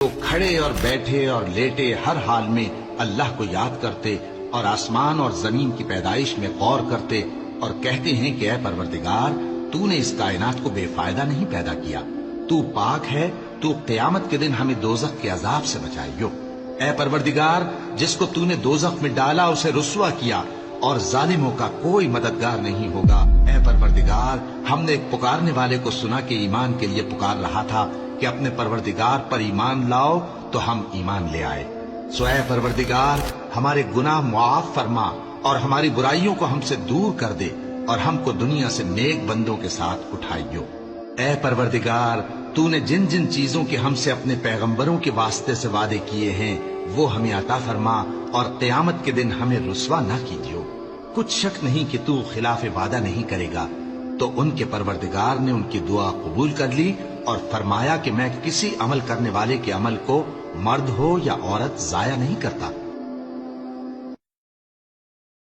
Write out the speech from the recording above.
وہ کھڑے اور بیٹھے اور لیٹے ہر حال میں اللہ کو یاد کرتے اور آسمان اور زمین کی پیدائش میں غور کرتے اور کہتے ہیں کہ اے پروردگار تو نے اس کائنات کو بے فائدہ نہیں پیدا کیا، تو پاک ہے، تو قیامت کے دن ہمیں دوزخ کے عذاب سے بچائیو۔ اے پروردگار جس کو تو نے دوزخ میں ڈالا اسے رسوا کیا اور ظالموں کا کوئی مددگار نہیں ہوگا۔ اے پروردگار ہم نے ایک پکارنے والے کو سنا کہ ایمان کے لیے پکار رہا تھا کہ اپنے پروردگار پر ایمان لاؤ، تو ہم ایمان لے آئے۔ سو اے پروردگار ہمارے گناہ معاف فرما اور ہماری برائیوں کو ہم سے دور کر دے اور ہم کو دنیا سے نیک بندوں کے ساتھ اٹھائیو۔ اے پروردگار تو نے جن جن چیزوں کے ہم سے اپنے پیغمبروں کے واسطے سے وعدے کیے ہیں وہ ہمیں عطا فرما اور قیامت کے دن ہمیں رسوا نہ کیجیو۔ کچھ شک نہیں کہ تو خلاف وعدہ نہیں کرے گا۔ تو ان کے پروردگار نے ان کی دعا قبول کر لی اور فرمایا کہ میں کسی عمل کرنے والے کے عمل کو مرد ہو یا عورت ضائع نہیں کرتا۔